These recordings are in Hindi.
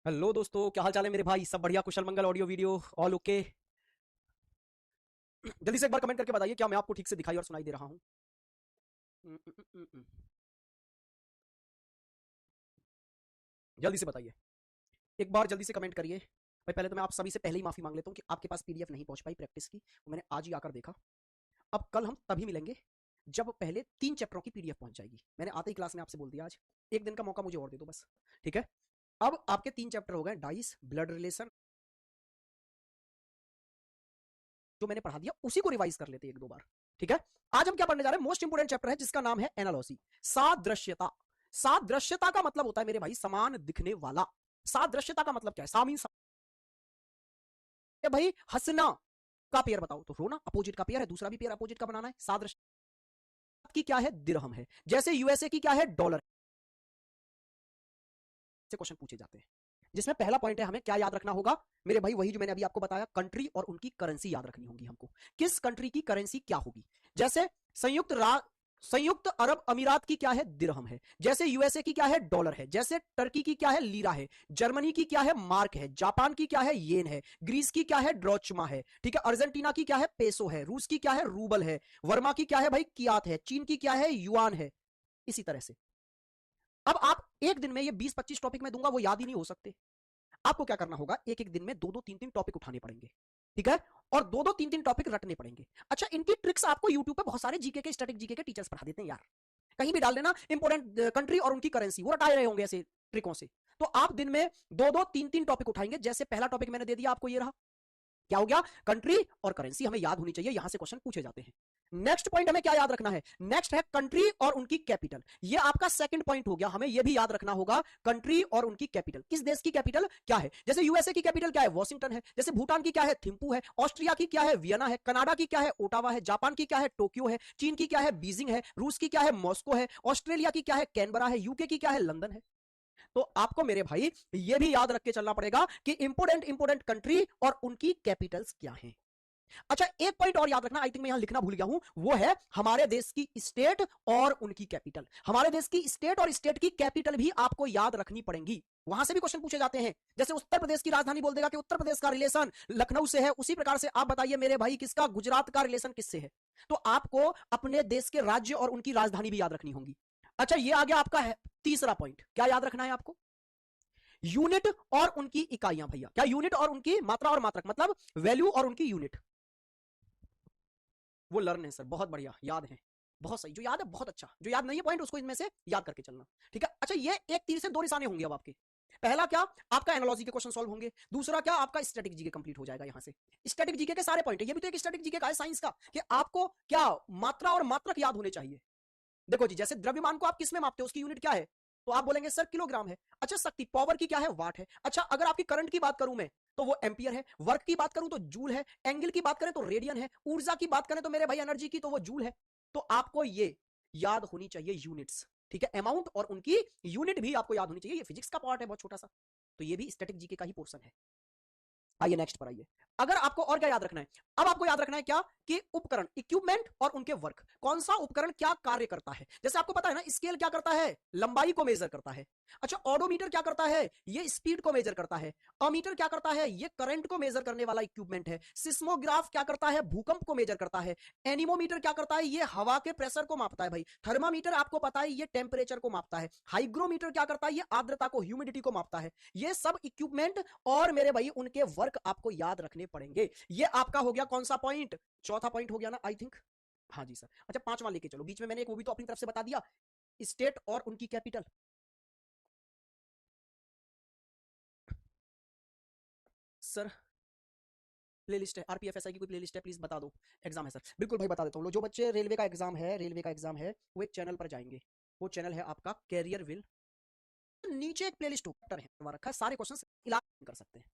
हेलो दोस्तों, क्या हाल चाल है मेरे भाई? सब बढ़िया, कुशल मंगल, ऑडियो वीडियो ऑल ओके? जल्दी से एक बार कमेंट करके बताइए, क्या मैं आपको ठीक से दिखाई और सुनाई दे रहा हूँ? जल्दी से बताइए, एक बार जल्दी से कमेंट करिए भाई। पहले तो मैं आप सभी से पहले ही माफी मांग लेता हूँ कि आपके पास पीडीएफ नहीं पहुंच पाई प्रैक्टिस की, वो मैंने आज ही आकर देखा। अब कल हम तभी मिलेंगे जब पहले 3 चैप्टरों की पीडीएफ पहुंच जाएगी। मैंने आते ही क्लास में आपसे बोल दिया, आज एक दिन का मौका मुझे और दे दो बस। ठीक है? अब आपके 3 चैप्टर हो गए, डाइस, ब्लड रिलेशन। जो मैंने पढ़ा दिया उसी को रिवाइज कर लेते हैं एक दो बार। ठीक है? आज हम क्या पढ़ने जा रहे हैं? मोस्ट इंपोर्टेंट चैप्टर है जिसका नाम है एनालॉजी, सादृश्यता। सादृश्यता का मतलब होता है मेरे भाई समान दिखने वाला। सादृश्यता का मतलब क्या है? सामीन भाई हंसना का पेयर बताओ तो रोना अपोजिट का पेयर है, दूसरा भी पेयर अपोजिट का बनाना है। सादृश्य की क्या है? दिरहम है। जैसे यूएसए की क्या है? डॉलर से क्वेश्चन पूछे जाते हैं, जिसमें पहला पॉइंट है हमें क्या याद रखना होगा मेरे भाई? वही जो मैंने अभी आपको बताया, कंट्री और उनकी करेंसी याद रखनी होगी हमको। किस कंट्री की करेंसी क्या होगी? जैसे संयुक्त अरब अमीरात की क्या है? दिरहम है। जैसे यूएसए की क्या है? डॉलर है। जैसे टर्की की क्या है? लीरा है। जर्मनी की क्या है? मार्क है। जापान की क्या है? येन है। ग्रीस की क्या है? ड्रोचमा है। ठीक है? अर्जेंटीना की क्या है? पेसो है। रूस की क्या है? रूबल है। वर्मा की क्या है भाई? कियात है। चीन की क्या है? युआन है। इसी तरह से अब आप एक दिन में ये 20-25 टॉपिक में दूंगा, वो याद ही नहीं हो सकते। आपको क्या करना होगा? एक एक दिन में दो दो तीन तीन टॉपिक उठाने पड़ेंगे। ठीक है? और दो दो तीन तीन टॉपिक रटने पड़ेंगे। अच्छा, इनकी ट्रिक्स आपको यूट्यूब पे बहुत सारे जीके के, स्टैटिक जीके के टीचर्स पढ़ा देते हैं यार। कहीं भी डाल देना इंपोर्टेंट कंट्री और उनकी करेंसी, वो रटाए रहे होंगे ऐसे ट्रिकों से। तो आप दिन में दो दो तीन तीन टॉपिक उठाएंगे। जैसे पहला टॉपिक मैंने दे दिया आपको, ये रहा। क्या हो गया? कंट्री और करेंसी हमें याद होनी चाहिए, यहां से क्वेश्चन पूछे जाते हैं। नेक्स्ट पॉइंट हमें क्या याद रखना है? नेक्स्ट है कंट्री और उनकी कैपिटल। ये आपका सेकंड पॉइंट हो गया, हमें ये भी याद रखना होगा कंट्री और उनकी कैपिटल। किस देश की कैपिटल क्या है? जैसे यूएसए की कैपिटल क्या है? वॉशिंगटन है। जैसे भूटान की क्या है? थिम्पू है। ऑस्ट्रिया की क्या है? वियना है। कनाडा की क्या है? ओटावा है। जापान की क्या है? टोक्यो है। चीन की क्या है? बीजिंग है। रूस की क्या है? मॉस्को है। ऑस्ट्रेलिया की क्या है? कैनबरा है। यूके की क्या है? लंदन है। तो आपको मेरे भाई ये भी याद रख के चलना पड़ेगा कि इंपोर्टेंट इंपोर्टेंट कंट्री और उनकी कैपिटल्स क्या हैं। अच्छा, एक पॉइंट और याद रखना, आई थिंक मैं यहां लिखना भूल गया हूं, वो है हमारे देश की स्टेट और उनकी कैपिटल। हमारे देश की स्टेट और स्टेट की कैपिटल भी आपको याद रखनी पड़ेंगी। वहां से भी क्वेश्चन पूछे जाते हैं। जैसे उत्तर प्रदेश की राजधानी बोल देगा कि उत्तर प्रदेश का रिलेशन लखनऊ से है, उसी प्रकार से आप बताइए मेरे भाई किसका, गुजरात का रिलेशन किससे है? तो आपको अपने देश के राज्य और उनकी राजधानी भी याद रखनी होगी। अच्छा, ये आ गया आपका है तीसरा पॉइंट। क्या याद रखना है आपको? यूनिट और उनकी इकाइयां भैया। क्या? यूनिट और उनकी मात्रा और मात्रक, मतलब वैल्यू और उनकी यूनिट। वो लर्न है सर, बहुत बढ़िया, याद है। बहुत सही, जो याद है बहुत अच्छा, जो याद नहीं है पॉइंट उसको इनमें से याद करके चलना। ठीक है? अच्छा, ये एक तीर से दो निशाने होंगे अब आपके। पहला क्या? आपका एनालॉजी के क्वेश्चन सॉल्व होंगे। दूसरा क्या? आपका स्टैटिक जीके कंप्लीट हो जाएगा यहां से। स्टैटिक जीके के सारे पॉइंट है, ये भी तो एक स्टैटिक जीके का है साइंस का, कि आपको क्या मात्रा और मात्रक याद होने चाहिए। देखो जी, जैसे द्रव्यमान को आप किस में मापते हो? उसकी यूनिट क्या है? तो आप बोलेंगे सर किलोग्राम है। अच्छा, शक्ति पावर की क्या है? वाट है। अच्छा, अगर आपकी करंट की बात करूं मैं तो वो एम्पियर है। वर्क की बात करूं तो जूल है। एंगल की बात करें तो रेडियन है। ऊर्जा की बात करें तो मेरे भाई एनर्जी की तो वो जूल है। तो आपको ये याद होनी चाहिए यूनिट्स। ठीक है? अमाउंट और उनकी यूनिट भी आपको याद होनी चाहिए। ये फिजिक्स का पार्ट है बहुत छोटा सा, तो ये भी स्टैटिक जीके का ही पोर्शन है। आइए नेक्स्ट पर आइए। अगर आपको और क्या याद रखना है, अब आपको याद रखना है क्या? कि उपकरण, इक्विपमेंट और उनके वर्क। कौन सा उपकरण क्या कार्य करता है? जैसे आपको पता है ना, स्केल क्या करता है? लंबाई को मेजर करता है। अच्छा, ऑडोमीटर क्या करता है? ये स्पीड को मेजर करता है। अमीटर क्या करता है? ये करंट को मेजर करने वाला इक्विपमेंट है। सिस्मोग्राफ क्या करता है? भूकंप को मेजर करता है। एनीमोमीटर क्या करता है? ये हवा के प्रेशर को मापता है भाई। थर्मामीटर आपको पता है ये टेम्परेचर को मापता है। हाइग्रोमीटर क्या करता है? ये आर्द्रता को, ह्यूमिडिटी को मापता है। ये सब इक्विपमेंट और मेरे भाई उनके वर्क आपको याद रखने पड़ेंगे। ये आपका हो गया कौन सा पॉइंट? चौथा पॉइंट हो गया ना आई थिंक। हाँ जी सर। अच्छा, पांचवा लेके चलो, बीच में मैंने एक वो भी तो अपनी तरफ से बता दिया, स्टेट और उनकी कैपिटल। सर, प्लेलिस्ट है आरपीएफएसआई की, कोई प्लेलिस्ट है प्लीज बता दो। एग्जाम है सर, बिल्कुल भाई बता देता हूँ। जो बच्चे रेलवे का एग्जाम है, रेलवे का एग्जाम है, वो एक चैनल पर जाएंगे। वो चैनल है आपका कैरियर विल। नीचे एक प्लेलिस्ट है रखा है, सारे क्वेश्चन इलाज कर सकते हैं।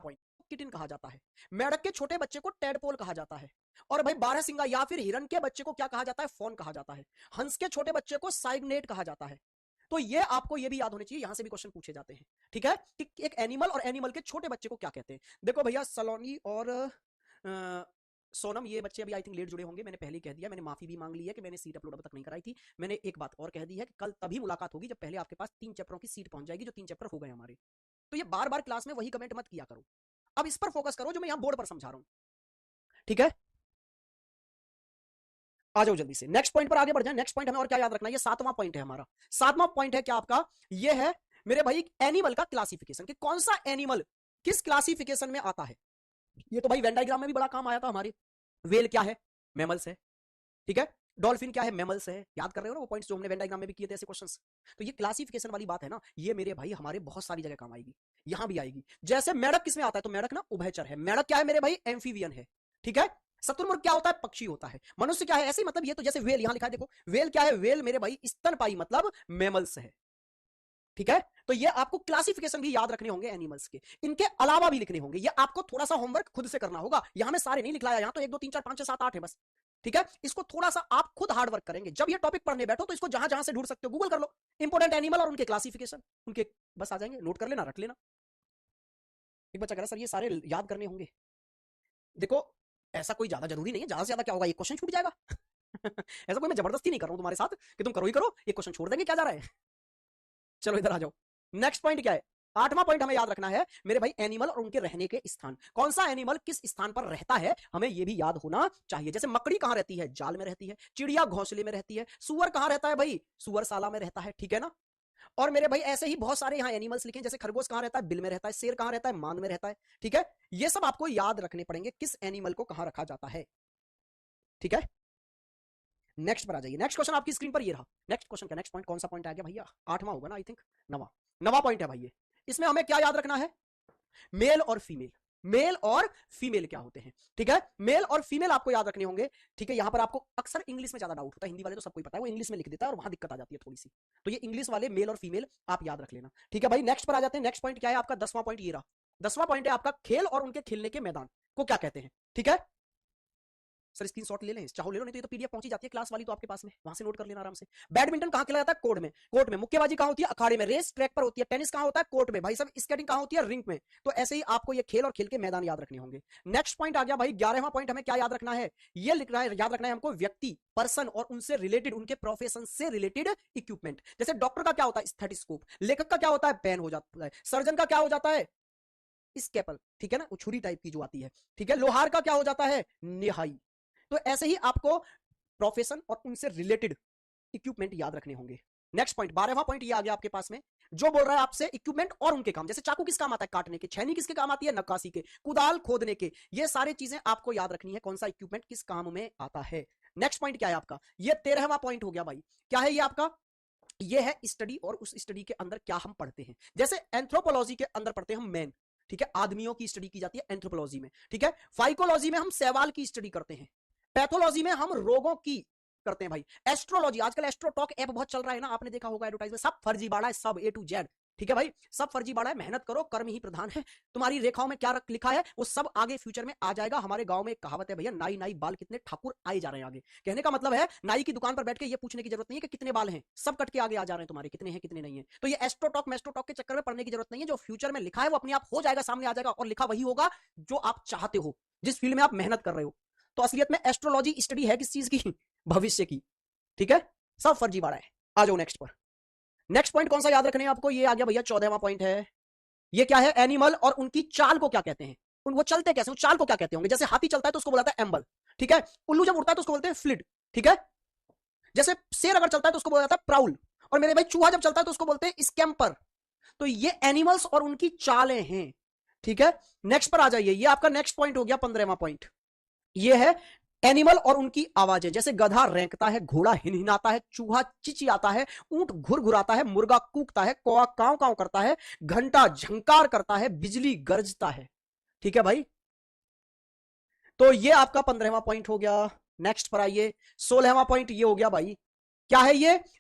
पॉइंट किटिन कहा जाता है। मेढक के छोटे बच्चे को टेडपोल कहा जाता है। और भाई बारहसिंगा या फिर हिरन के बच्चे को क्या कहा जाता है? फॉन कहा जाता है। हंस के छोटे बच्चे को साइग्नेट कहा जाता है। तो ये आपको ये भी याद होने चाहिए, यहां से भी क्वेश्चन पूछे जाते हैं। ठीक है? कि एक एनिमल और एनिमल के छोटे बच्चे को क्या कहते हैं? देखो भैया, सलोनी और सोनम, ये बच्चे अभी आई थिंक लेट जुड़े होंगे, मैंने पहले ही कह दिया। मैंने माफी भी मांग ली है कि मैंने सीट अपलोड अब तक नहीं कराई थी। मैंने एक बात और कह दी है कि कल तभी मुलाकात होगी जब पहले आपके पास 3 चैप्टरों की सीट पहुंच जाएगी, जो 3 चैप्टर हो गए हमारे। तो ये बार बार क्लास में वही कमेंट मत किया करो, अब इस पर फोकस करो जो मैं यहां बोर्ड पर समझा रहा हूं, ठीक है। आ जाओ जल्दी से नेक्स्ट पॉइंट पर आगे बढ़ जाए। नेक्स्ट पॉइंट हमें और क्या याद रखना है, ये 7वां पॉइंट है हमारा। 7वां पॉइंट है क्या आपका, ये है मेरे भाई एनिमल का क्लासिफिकेशन, कि कौन सा एनिमल किस क्लासिफिकेशन में आता है। ये तो भाई वेन डायग्राम में भी बड़ा काम आया था हमारे। वेल क्या है, मैमल्स है, ठीक है। डॉल्फिन क्या है, मैमल्स है। याद कर रहे हो ना वो पॉइंट्स जो हमने वेन डायग्राम में भी किए थे ऐसे क्वेश्चंस। तो ये क्लासिफिकेशन वाली बात है ना, ये मेरे भाई हमारे बहुत सारी जगह काम आएगी, यहां भी आएगी। जैसे मेढक किसमें आता है, तो मेढक ना उभयचर है। मेढक क्या है मेरे भाई, एम्फीबियन है, ठीक है। शुतुरमुर्ग क्या होता है, पक्षी होता है। मनुष्य क्या है, ऐसे ही मतलब ये तो जैसे वेल यहां लिखा है देखो, वेल क्या है, वेल मेरे भाई स्तनपाई मतलब मैमल्स है, ठीक है। तो ये आपको क्लासिफिकेशन भी याद रखने होंगे एनिमल्स के, इनके अलावा भी लिखने होंगे। ये आपको थोड़ा सा होमवर्क खुद से करना होगा, यहां में सारे नहीं लिखलाया, यहां तो 1 2 3 4 5 6 7 8 है बस, ठीक है। इसको थोड़ा सा आप खुद हार्ड वर्क करेंगे, जब ये टॉपिक पढ़ने बैठो तो इसको जहां जहां से ढूंढ सकते हो गूगल कर लो, इंपोर्टेंट एनिमल और उनके क्लासिफिकेशन, उनके बस आ जाएंगे, नोट कर लेना, रख लेना। एक बच्चा कह रहा सर ये सारे याद करने होंगे, देखो ऐसा कोई ज्यादा जरूरी नहीं है, ज्यादा से ज्यादा क्या होगा, एक क्वेश्चन छूट जाएगा। ऐसा कोई मैं जबरदस्ती नहीं कर रहा हूं तुम्हारे साथ कि तुम करो ही करो, एक क्वेश्चन छोड़ देंगे, क्या जा रहा है। चलो इधर आ जाओ, नेक्स्ट पॉइंट क्या है, 8वां पॉइंट हमें याद रखना है मेरे भाई, एनिमल और उनके रहने के स्थान। कौन सा एनिमल किस स्थान पर रहता है, हमें यह भी याद होना चाहिए। जैसे मकड़ी कहां रहती है, जाल में रहती है। चिड़िया घोंसले में रहती है। सुअर कहां रहता है भाई, सुअरशाला में रहता है, ठीक है ना। और मेरे भाई ऐसे ही बहुत सारे यहां एनिमल्स लिखे, जैसे खरगोश कहां रहता है, बिल में रहता है। शेर कहां रहता है, मान में रहता है, ठीक है। ये सब आपको याद रखने पड़ेंगे, किस एनिमल को कहां रखा जाता है, ठीक है। नेक्स्ट पर आ जाइए, नेक्स्ट क्वेश्चन आपकी स्क्रीन पर ये रहा। नेक्स्ट क्वेश्चन का नेक्स्ट पॉइंट कौन सा पॉइंट आ गया भैया, 8वां होगा ना आई थिंक, 9वां पॉइंट है भाई ये। इसमें हमें क्या याद रखना है, मेल और फीमेल, मेल और फीमेल क्या होते हैं, ठीक है। मेल और फीमेल आपको याद रखने होंगे, ठीक है। यहां पर आपको अक्सर इंग्लिश में ज्यादा डाउट होता है, हिंदी वाले तो सबको पता है, वो इंग्लिश में लिख देता है और वहां दिक्कत आ जाती है थोड़ी सी, तो ये इंग्लिश वाले मेल और फीमेल आप याद रख लेना, ठीक है भाई। नेक्स्ट पर आ जाते हैं, नेक्स्ट पॉइंट क्या है आपका, 10वां पॉइंट ये रहा। 10वां पॉइंट है आपका, खेल और उनके खेलने के मैदान को क्या कहते हैं, ठीक है। सर स्क्रीनशॉट ले लें, चाहो ले लो, नहीं तो ये तो पीडीएफ पहुंची जाती है क्लास वाली तो आपके पास में, वहां से नोट कर लेना आराम से। बैडमिंटन कहां खेला जाता है, कोर्ट में। कोर्ट में। मुक्केबाजी कहां होती है, अखाड़े में। रेस ट्रैक पर होती है। टेनिस कहां होता है, कोर्ट में। भाई सब स्केटिंग कहां होती है, रिंग में। तो ऐसे ही आपको ये खेल और खेल के मैदान याद रखने होंगे। नेक्स्ट पॉइंट आ गया भाई, 11वां पॉइंट हमें क्या याद रखना है, ये लिखना है, याद रखना है हमको, व्यक्ति, पर्सन और उनसे रिलेटेड, उनके प्रोफेशन से रिलेटेड इक्विपमेंट। जैसे डॉक्टर का क्या होता है, स्टेथोस्कोप। लेखक का क्या होता है, पेन हो जाता है। सर्जन का क्या हो जाता है, स्केपल, ठीक है ना, वो छुरी टाइप की जो आती है, ठीक है। लोहार का क्या हो जाता है, निहाई। तो ऐसे ही आपको प्रोफेशन और उनसे रिलेटेड इक्विपमेंट याद रखने होंगे। नेक्स्ट पॉइंट, 12वां पॉइंट ये आ गया आपके पास में, जो बोल रहा है आपसे इक्विपमेंट और उनके काम। जैसे चाकू किस काम आता है, काटने के। छैनी किसके काम आती है, नक्काशी के। कुदाल खोदने के। ये सारी चीजें आपको याद रखनी है, कौन सा इक्विपमेंट किस काम में आता है। नेक्स्ट पॉइंट क्या है आपका, ये 13वां पॉइंट हो गया भाई। क्या है ये आपका, ये है स्टडी और उस स्टडी के अंदर क्या हम पढ़ते हैं। जैसे एंथ्रोपोलॉजी के अंदर पढ़ते हैं हम मैन, ठीक है, आदमियों की स्टडी की जाती है एंथ्रोपोलॉजी में, ठीक है। फाइकोलॉजी में हम सवाल की स्टडी करते हैं। पैथोलॉजी में हम रोगों की करते हैं भाई। एस्ट्रोलॉजी, आजकल एस्ट्रोटॉक ऐप बहुत चल रहा है ना, आपने देखा होगा एडवर्टाइजमेंट, सब फर्जीबाड़ा है, सब A to Z, ठीक है भाई, सब फर्जीबाड़ा है। मेहनत करो, कर्म ही प्रधान है। तुम्हारी रेखाओं में क्या लिखा है वो सब आगे फ्यूचर में आ जाएगा। हमारे गांव में एक कहावत है भैया, नाई नाई बाल कितने, ठाकुर आए जा रहे हैं आगे। कहने का मतलब है नाई की दुकान पर बैठ के ये पूछने की जरूरत नहीं है कि कितने बाल हैं, सब कट के आगे आ जा रहे हैं तुम्हारे, कितने हैं कितने नहीं है। तो ये एस्ट्रोटॉक मेस्ट्रोटॉक के चक्कर में पढ़ने की जरूरत नहीं है। जो फ्यूचर में लिखा है वो अपने आप हो जाएगा, सामने आ जाएगा, और लिखा वही होगा जो आप चाहते हो, जिस फील्ड में आप मेहनत कर रहे हो। तो असलियत में एस्ट्रोलॉजी स्टडी है किस चीज की, भविष्य की, ठीक है। सब फर्जीवाड़ा है। आ जाओ नेक्स्ट पर। नेक्स्ट पॉइंट कौन सा याद रखने हैं आपको, ये आ गया भैया 14वां पॉइंट है। ये क्या है, एनिमल और उनकी चाल को क्या कहते हैं, वो चलते कैसे, चाल को क्या कहते होंगे। जैसे हाथी चलता है तो उसको बोलता है एम्बल, ठीक है। उल्लू जब उड़ता है तो उसको बोलते हैं फ्लिड, ठीक है। जैसे शेर अगर चलता है तो उसको बोला जाता है प्राउल, और मेरे भाई चूहा जब चलता है तो उसको बोलते हैं स्कैम्पर। तो ये एनिमल्स और उनकी चालें हैं, ठीक है। नेक्स्ट पर आ जाइए, ये आपका नेक्स्ट पॉइंट हो गया 15वां पॉइंट। ये है एनिमल और उनकी आवाजें। जैसे गधा रेंकता है, घोड़ा हिनहिनाता है, चूहा चिचियाता है, ऊंट घुरघुराता है, मुर्गा कूकता है, कौवा कांव कांव करता है, घंटा झंकार करता है, बिजली गरजता है, ठीक है भाई। तो ये आपका 15वां पॉइंट हो गया। नेक्स्ट पर आइए, 16वां पॉइंट ये हो गया भाई। क्या है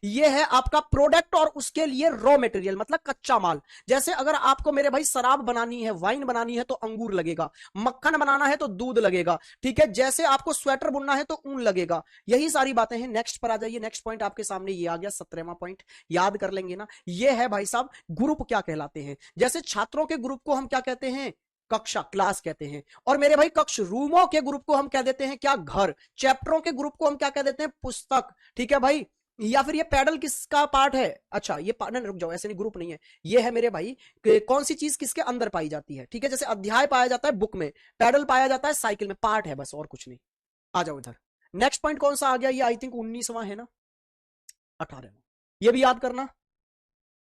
ये है आपका प्रोडक्ट और उसके लिए रॉ मटेरियल, मतलब कच्चा माल। जैसे अगर आपको मेरे भाई शराब बनानी है, वाइन बनानी है तो अंगूर लगेगा, मक्खन बनाना है तो दूध लगेगा, ठीक है। जैसे आपको स्वेटर बुनना है तो ऊन लगेगा। यही सारी बातें हैं। नेक्स्ट पर आ जाइए, नेक्स्ट पॉइंट आपके सामने ये आ गया 17वां पॉइंट, याद कर लेंगे ना। ये है भाई साहब ग्रुप क्या कहलाते हैं। जैसे छात्रों के ग्रुप को हम क्या कहते हैं, कक्षा, क्लास कहते हैं। और मेरे भाई कक्ष, रूमों के ग्रुप को हम कह देते हैं क्या, घर। चैप्टरों के ग्रुप को हम क्या कह देते हैं, पुस्तक, ठीक है भाई। या फिर ये पैडल किसका पार्ट है? अच्छा ये नहीं रुक जाओ, ऐसे नहीं, ग्रुप नहीं है, ये है मेरे भाई कौन सी चीज किसके अंदर पाई जाती है, ठीक है, जैसे अध्याय पाया जाता है बुक में, पैडल पाया जाता है साइकिल में, पार्ट है बस और कुछ नहीं। आ जाओ इधर। नेक्स्ट पॉइंट कौन सा आ गया? ये आई थिंक 19वां है ना, 18वां। ये भी याद करना,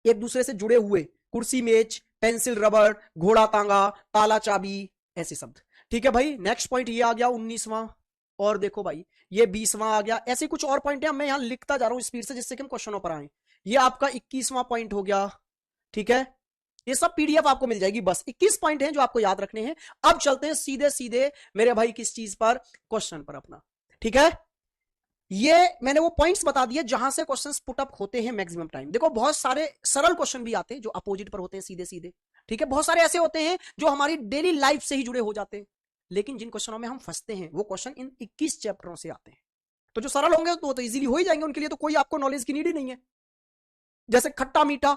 एक दूसरे से जुड़े हुए, कुर्सी मेज, पेंसिल रबड़, घोड़ा तांगा, ताला चाबी, ऐसे शब्द। ठीक है भाई, नेक्स्ट पॉइंट ये आ गया 19वां। और देखो भाई ये 20वां आ गया। ऐसे कुछ और पॉइंट है, मैं यहां लिखता जा रहा हूं स्पीड से जिससे कि हम क्वेश्चनों पर आए। ये आपका 21वां पॉइंट हो गया। ठीक है, ये सब पीडीएफ आपको मिल जाएगी, बस 21 पॉइंट हैं जो आपको याद रखने हैं। अब चलते हैं सीधे सीधे मेरे भाई किस चीज पर, क्वेश्चन पर अपना। ठीक है, ये मैंने वो पॉइंट्स बता दिए जहां से क्वेश्चंस पुट अप होते हैं मैक्सिमम टाइम। देखो बहुत सारे सरल क्वेश्चन भी आते हैं जो अपोजिट पर होते हैं सीधे सीधे। ठीक है, बहुत सारे ऐसे होते हैं जो हमारी डेली लाइफ से ही जुड़े हो जाते हैं, लेकिन जिन क्वेश्चनों में हम फंसते हैं वो क्वेश्चन इन 21 चैप्टरों से आते हैं। तो जो सरल होंगे तो इजीली हो ही जाएंगे, उनके लिए तो कोई आपको नॉलेज की नीड ही नहीं है। जैसे खट्टा मीठा,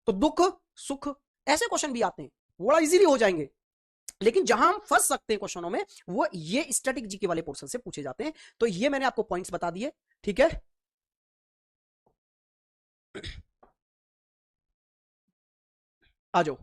तो दुख सुख, ऐसे क्वेश्चन भी आते हैं, बड़ा इजीली हो जाएंगे। लेकिन जहां हम फंस सकते हैं क्वेश्चनों में, वो ये स्टैटिक जीके वाले पोर्शन से पूछे जाते हैं। तो ये मैंने आपको पॉइंट्स बता दिए। ठीक है, आ जाओ।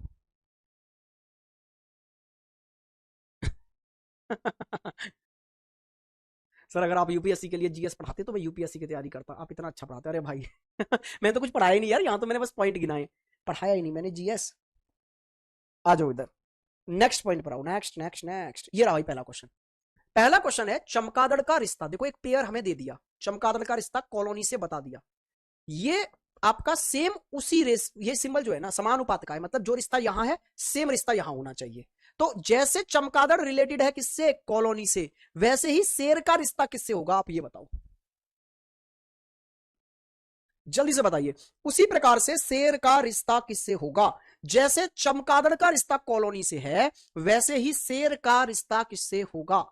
सर अगर आप यूपीएससी के लिए जीएस पढ़ाते तो मैं यूपीएससी की तैयारी करता, आप इतना अच्छा पढ़ाते। अरे भाई मैंने तो कुछ पढ़ाया ही नहीं यार, यहाँ तो मैंने बस पॉइंट गिनाए, पढ़ाया ही नहीं मैंने जीएस। आ जाओ इधर, नेक्स्ट पॉइंट पर आओ। नेक्स्ट नेक्स्ट नेक्स्ट, ये रहा भाई पहला क्वेश्चन। पहला क्वेश्चन है चमगादड़ का रिश्ता। देखो एक पेयर हमें दे दिया, चमगादड़ का रिश्ता कॉलोनी से बता दिया। ये आपका सेम उसी रेस, ये सिंबल जो है ना समानुपात का है, मतलब जो रिश्ता यहां है सेम रिश्ता यहां होना चाहिए। तो जैसे चमगादड़ रिलेटेड है किससे? कॉलोनी से, वैसे ही शेर का रिश्ता किससे होगा? आप ये बताओ, जल्दी से बताइए। उसी प्रकार से शेर का रिश्ता किससे होगा? जैसे चमगादड़ का रिश्ता कॉलोनी से है, वैसे ही शेर का रिश्ता किससे होगा?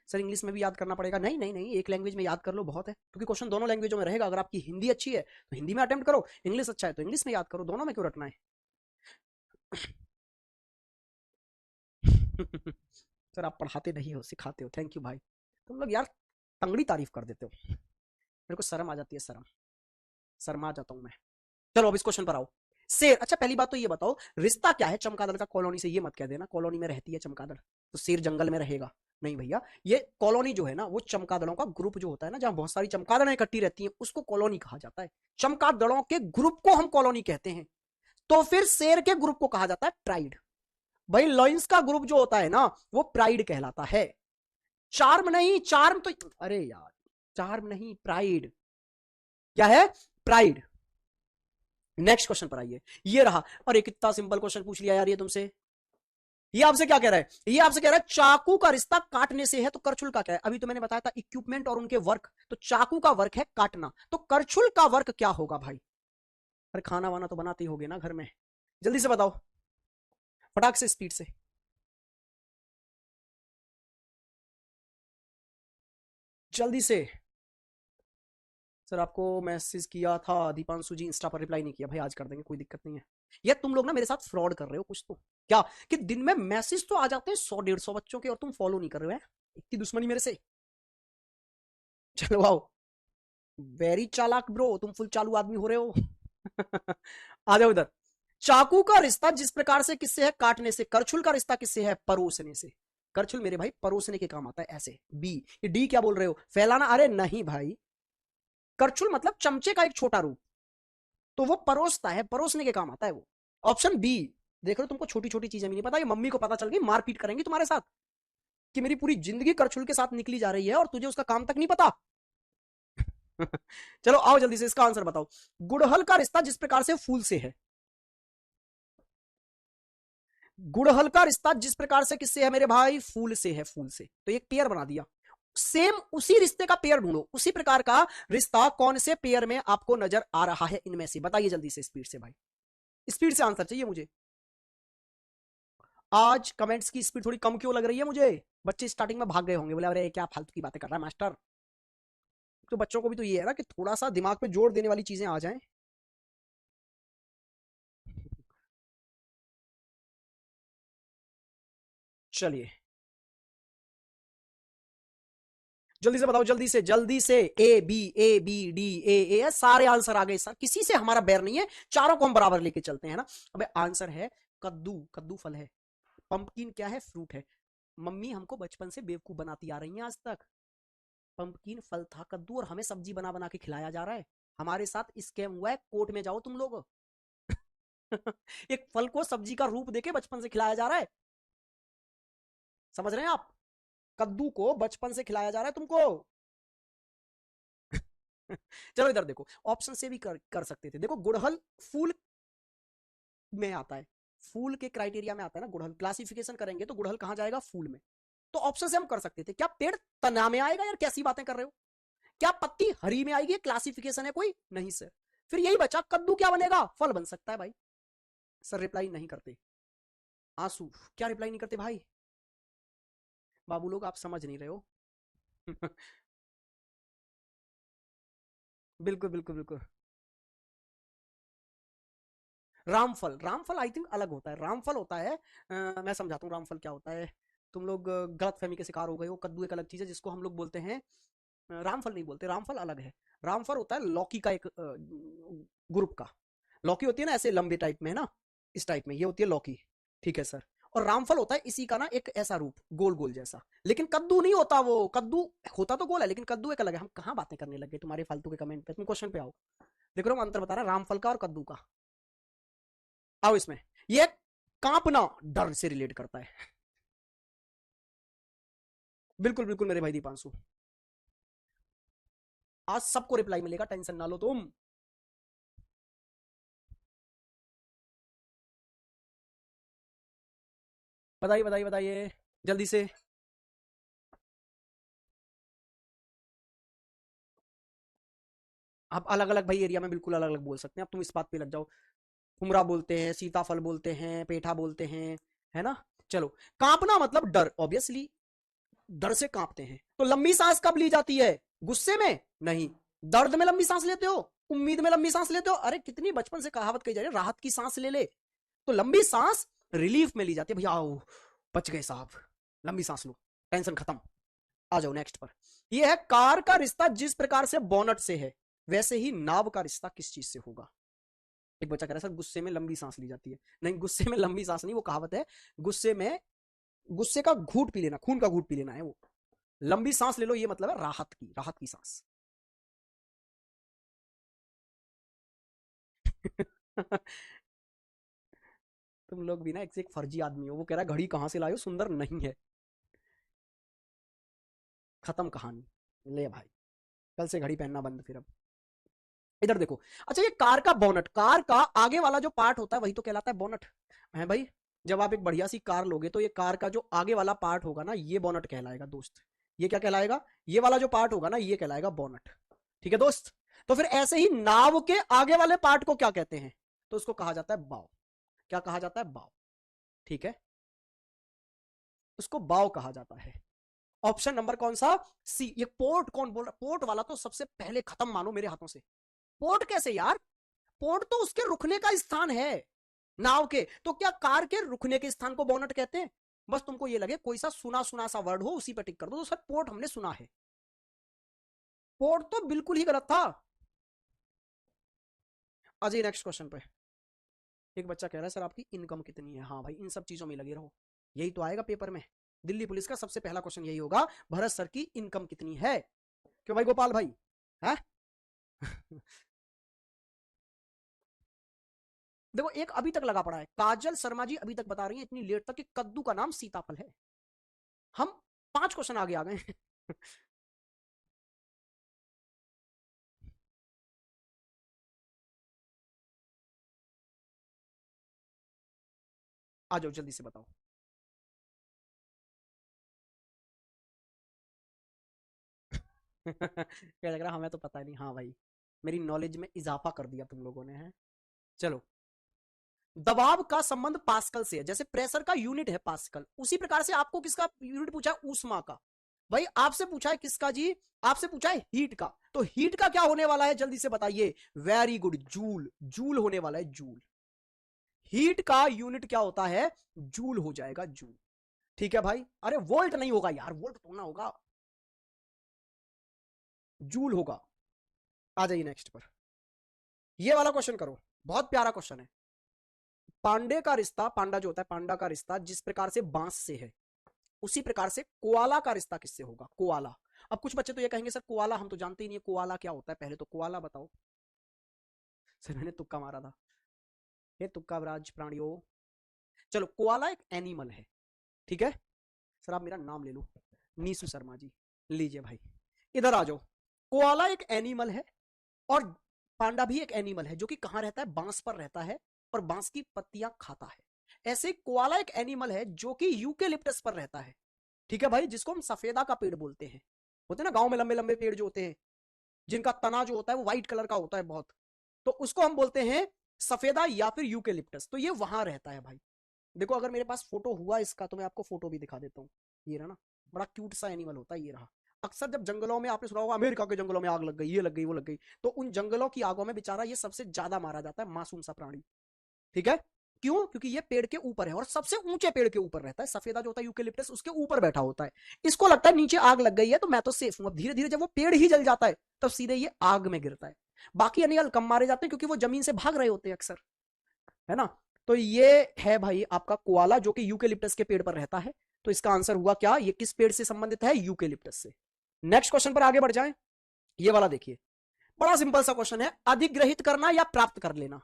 सर इंग्लिश में भी याद करना पड़ेगा? नहीं नहीं नहीं, एक लैंग्वेज में याद कर लो बहुत है, क्योंकि क्वेश्चन दोनों लैंग्वेजों में रहेगा। अगर आपकी हिंदी अच्छी है तो हिंदी में अटेम्प्ट करो, इंग्लिश अच्छा है तो इंग्लिश में याद करो, दोनों में क्यों रटना है? सर आप पढ़ाते नहीं हो, सिखाते हो, थैंक यू भाई। तुम लोग यार तंगड़ी तारीफ कर देते हो, मेरे को शर्म आ जाती है, शर्म, शर्मा जाता हूं मैं। चलो अब इस क्वेश्चन पर आओ। शेर, अच्छा पहली बात तो ये बताओ रिश्ता क्या है चमगादड़ का कॉलोनी से? ये मत कह देना कॉलोनी में रहती है चमगादड़ तो शेर जंगल में रहेगा, नहीं भैया। ये कॉलोनी जो है ना, वो चमगादड़ों का ग्रुप जो होता है ना, जहां बहुत सारी चमगादड़ें इकट्ठी रहती हैं, उसको कॉलोनी कहा जाता है। चमगादड़ों के ग्रुप को हम कॉलोनी कहते हैं। तो फिर शेर के ग्रुप को कहा जाता है प्राइड। भाई लॉयंस का ग्रुप जो होता है ना, वो प्राइड कहलाता है। चार्म नहीं, चार्म तो, अरे यार, चार्म नहीं, प्राइड। क्या है? प्राइड। नेक्स्ट क्वेश्चन पर आइए, ये रहा। अरे कितना सिंपल क्वेश्चन पूछ लिया यार ये तुमसे। ये आपसे क्या कह रहा है? ये आपसे कह रहा है चाकू का रिश्ता काटने से है, तो करछुल का क्या है? अभी तो मैंने बताया था इक्विपमेंट और उनके वर्क, तो चाकू का वर्क है काटना, तो करछुल का वर्क क्या होगा भाई? अरे खाना वाना तो बनाते ही होगे ना घर में, जल्दी से बताओ, फटाक से, स्पीड से, जल्दी से। सर आपको मैसेज किया था दीपांशु जी, इंस्टा पर रिप्लाई नहीं किया भाई, आज कर देंगे, कोई दिक्कत नहीं है। ये तुम लोग ना मेरे साथ फ्रॉड कर रहे हो कुछ तो, क्या कि दिन में मैसेज तो आ जाते हैं 100 150 बच्चों के और तुम फॉलो नहीं कर रहे हो? इतनी दुश्मनी मेरे से? चलो आओ, वेरी चालाक ब्रो, तुम फुल चालू आदमी हो रहे हो। आ जाओ इधर। चाकू का रिश्ता जिस प्रकार से किससे है? काटने से। करछुल का रिश्ता किससे है? परोसने से। करछुल मेरे भाई परोसने के काम आता है, ऐसे। बी, ये डी क्या बोल रहे हो? फैलाना? अरे नहीं भाई, करछुल मतलब चमचे का एक छोटा रूप, तो वो परोसता है, परोसने के काम आता है वो। Option B. देख रहे हो तुमको छोटी छोटी चीजें भी नहीं पता, ये मम्मी को पता चल गई, मारपीट करेंगी तुम्हारे साथ कि मेरी पूरी जिंदगी करछुल के साथ निकली जा रही है और तुझे उसका काम तक नहीं पता। चलो आओ जल्दी से इसका आंसर बताओ। गुड़हल का रिश्ता जिस प्रकार से फूल से है, गुड़हल का रिश्ता जिस प्रकार से किससे है मेरे भाई? फूल से है, फूल से। तो एक पेयर बना दिया। सेम उसी रिश्ते का पेयर ढूंढो, उसी प्रकार का रिश्ता कौन से पेयर में आपको नजर आ रहा है इनमें से? बताइए जल्दी से, स्पीड से भाई, स्पीड से आंसर चाहिए मुझे। आज कमेंट्स की स्पीड थोड़ी कम क्यों लग रही है मुझे? बच्चे स्टार्टिंग में भाग गए होंगे, बोले अरे क्या फालतू की बातें कर रहा है मास्टर। तो बच्चों को भी तो ये है ना कि थोड़ा सा दिमाग पे जोर देने वाली चीजें आ जाएं। चलिए, जल्दी से बताओ, जल्दी से। ए बी डी ए सारे आंसर आ गए सर, किसी से हमारा बैर नहीं है, चारों को हम बराबर लेके चलते हैं ना। अबे आंसर है कद्दू, कद्दू फल है। पंपकिन क्या है? फ्रूट है। मम्मी हमको बचपन से बेवकूफ बनाती आ रही हैं आज तक। पंपकिन फल था, कद्दू, और हमें सब्जी बना बना के खिलाया जा रहा है। हमारे साथ स्कैम हुआ है, कोर्ट में जाओ तुम लोग। एक फल को सब्जी का रूप देके बचपन से खिलाया जा रहा है, समझ रहे हैं आप? कद्दू को बचपन से खिलाया जा रहा है तुमको। चलो इधर देखो, ऑप्शन से भी कर सकते थे। देखो गुड़हल फूल में आता है, फूल के क्राइटेरिया में आता है ना गुड़हल, क्लासिफिकेशन करेंगे तो गुड़हल कहां जाएगा? फूल में। तो ऑप्शन से हम कर सकते थे। क्या पेड़ तना में आएगा यार? कैसी बातें कर रहे हो? क्या पत्ती हरी में आएगी? क्लासिफिकेशन है कोई? नहीं सर। फिर यही बचा, कद्दू क्या बनेगा? फल बन सकता है भाई। सर रिप्लाई नहीं करते। आंसू क्या रिप्लाई नहीं करते भाई? बाबू लोग आप समझ नहीं रहे हो। बिल्कुल बिल्कुल बिल्कुल। रामफल, रामफल आई थिंक अलग होता है। रामफल होता है मैं समझाता हूँ रामफल क्या होता है। तुम लोग गलत फहमी के शिकार हो गए हो। कद्दू एक अलग चीज है जिसको हम लोग बोलते हैं रामफल नहीं बोलते, रामफल अलग है। रामफल होता है लौकी का एक ग्रुप का। लौकी होती है ना ऐसे लंबे टाइप में, है ना, इस टाइप में, ये होती है लौकी। ठीक है सर। और रामफल होता है इसी का ना एक ऐसा रूप, गोल गोल जैसा। लेकिन कद्दू नहीं होता वो। कद्दू होता तो गोल है, लेकिन कद्दू एक अलग है। हम कहाँ बातें करने लगे तुम्हारे फालतू के कमेंट पे, तुम क्वेश्चन पे आओ। देखो हम अंतर बता रहा रामफल का और कद्दू का। आओ इसमें। ये कांपना डर से रिलेट करता है। बिल्कुल बिल्कुल मेरे भाई दीपांशु, आज सबको रिप्लाई मिलेगा, टेंशन ना लो तुम। बताइए बताइए बताइए, जल्दी से। आप अलग अलग भाई एरिया में बिल्कुल अलग अलग बोल सकते हैं। अब तुम इस बात पे लग जाओ। कुमड़ा बोलते हैं, सीताफल बोलते हैं, पेठा बोलते हैं, है ना। चलो, कांपना मतलब डर, ऑब्वियसली डर से कांपते हैं। तो लंबी सांस कब ली जाती है? गुस्से में नहीं। दर्द में लंबी सांस लेते हो? उम्मीद में लंबी सांस लेते हो? अरे कितनी बचपन से कहावत कही जा रही है, राहत की सांस ले ले। तो लंबी सांस रिलीफ में ली जाती है। भैया आओ, बच गए साहब, लंबी सांस लो, टेंशन खत्म। आ जाओ नेक्स्ट पर। यह है कार का रिश्ता जिस प्रकार से बोनट से है, वैसे ही नाव का रिश्ता किस चीज से होगा? एक बच्चा कह रहा है सर गुस्से में लंबी सांस ली जाती है। नहीं, गुस्से में लंबी सांस नहीं, वो कहावत है। गुस्से में, गुस्से का घूट पी लेना, खून का घूट पी लेना है वो। लंबी सांस ले लो ये मतलब है राहत की, राहत की सांस। तुम लोग भी ना एक से एक फर्जी आदमी हो। वो कह रहा है घड़ी कहां से लाए हो, सुंदर नहीं है। खत्म कहानी। ले भाई, कल से घड़ी पहनना बंद फिर अब। इधर देखो। अच्छा ये कार का बोनट, कार का आगे वाला जो पार्ट होता है वही तो कहलाता है बोनट, है भाई। जब आप एक बढ़िया सी कार लोगे तो ये कार का जो आगे वाला पार्ट होगा ना, ये बोनट कहलाएगा दोस्त। ये क्या कहलाएगा? ये वाला जो पार्ट होगा ना, ये कहलाएगा बोनट। ठीक है दोस्त। तो फिर ऐसे ही नाव के आगे वाले पार्ट को क्या कहते हैं? तो उसको कहा जाता है बाव। क्या कहा जाता है? बाव। ठीक है, उसको बाव कहा जाता है। ऑप्शन नंबर कौन सा? सी। ये पोर्ट कौन बोल रहा? पोर्ट वाला तो सबसे पहले खत्म मानो मेरे हाथों से। पोर्ट कैसे यार? पोर्ट तो उसके रुकने का स्थान है नाव के। तो क्या कार के रुकने के स्थान को बोनट कहते हैं? बस तुमको ये लगे कोई सा सुना सुना सा वर्ड हो उसी पे टिक कर दो। तो सर पोर्ट हमने सुना है, पोर्ट तो बिल्कुल ही गलत था। अजय नेक्स्ट क्वेश्चन पे। एक बच्चा कह रहा है सर आपकी इनकम कितनी है? हाँ भाई, इन सब चीजों में लगे रहो, यही तो आएगा पेपर में। दिल्ली पुलिस का सबसे पहला क्वेश्चन यही होगा, भरत सर की इनकम कितनी है? क्यों भाई गोपाल भाई, है? देखो एक अभी तक लगा पड़ा है, काजल शर्मा जी अभी तक बता रही है इतनी लेट तक कि कद्दू का नाम सीताफल है। हम 5 क्वेश्चन आगे आ गए। आ जाओ जल्दी से बताओ। क्या लग रहा हमें तो पता नहीं। हाँ भाई, मेरी नॉलेज में इजाफा कर दिया तुम लोगों ने, है। चलो, दबाव का संबंध पास्कल से है। जैसे प्रेशर का यूनिट है पास्कल, उसी प्रकार से आपको किसका यूनिट पूछा है? ऊष्मा का। भाई आपसे पूछा है किसका जी? आपसे पूछा है हीट का। तो हीट का क्या होने वाला है जल्दी से बताइए? Very good, joule. जूल होने वाला है, जूल। हीट का यूनिट क्या होता है? जूल हो जाएगा, जूल। ठीक है भाई। अरे वोल्ट नहीं होगा यार, वोल्ट तो ना होगा। जूल होगा। आ जाइए नेक्स्ट पर, ये वाला क्वेश्चन करो, बहुत प्यारा क्वेश्चन है। पांडे का रिश्ता, पांडा जो होता है, पांडा का रिश्ता जिस प्रकार से बांस से है, उसी प्रकार से कोआला का रिश्ता किससे होगा? कोआला। अब कुछ बच्चे तो ये कहेंगे सर कोआला हम तो जानते ही नहीं है, कोआला क्या होता है, पहले तो कोआला बताओ। सर मैंने तुक्का मारा था, ये तुक्का ब्राज प्राणियों। चलो कोआला एक एनिमल है, ठीक है। सर आप मेरा नाम ले लो, नीसू शर्मा जी। लीजिए भाई, इधर आ जाओ। कोआला एक एनिमल है और पांडा भी एक एनिमल है जो कि कहां रहता है? बांस पर रहता है और बांस की पत्तियां खाता है। ऐसे कोआला एक एनिमल है जो कि यूकेलिप्टस पर रहता है, ठीक है भाई, जिसको हम सफेदा का पेड़ बोलते हैं। होते हैं ना गांव में लंबे लंबे पेड़ जो होते हैं, जिनका तना जो होता है वो व्हाइट कलर का होता है बहुत, तो उसको हम बोलते हैं सफेदा या फिर यूकेलिप्टस। तो ये वहां रहता है भाई। देखो अगर मेरे पास फोटो हुआ इसका तो मैं आपको फोटो भी दिखा देता हूँ। ये रहा ना, बड़ा क्यूट सा एनिमल होता है, ये रहा। अक्सर जब जंगलों में आपने सुना होगा अमेरिका के जंगलों में आग लग गई, ये लग गई वो लग गई, तो उन जंगलों की आगों में बेचारा ये सबसे ज्यादा मारा जाता है, मासूम सा प्राणी, ठीक है। क्यों? क्योंकि ये पेड़ के ऊपर है और सबसे ऊंचे पेड़ के ऊपर रहता है। सफेदा जो होता है यूकेलिप्टस उसके ऊपर बैठा होता है। इसको लगता है नीचे आग लग गई है तो मैं तो सेफ हूं। अब धीरे धीरे जब वो पेड़ ही जल जाता है तब सीधे ये आग में गिरता है। बाकी एनिमल कम मारे जाते हैं क्योंकि वो जमीन से भाग रहे होते हैं अक्सर, है ना। तो ये है भाई आपका कोआला जो कि यूकेलिप्टस के पेड़ पर रहता है। तो इसका आंसर हुआ क्या? ये किस पेड़ से संबंधित है? यूकेलिप्टस से। नेक्स्ट क्वेश्चन पर आगे बढ़ जाएं। ये वाला देखिए, बड़ा सिंपल सा क्वेश्चन है। अधिग्रहित करना या प्राप्त कर लेना,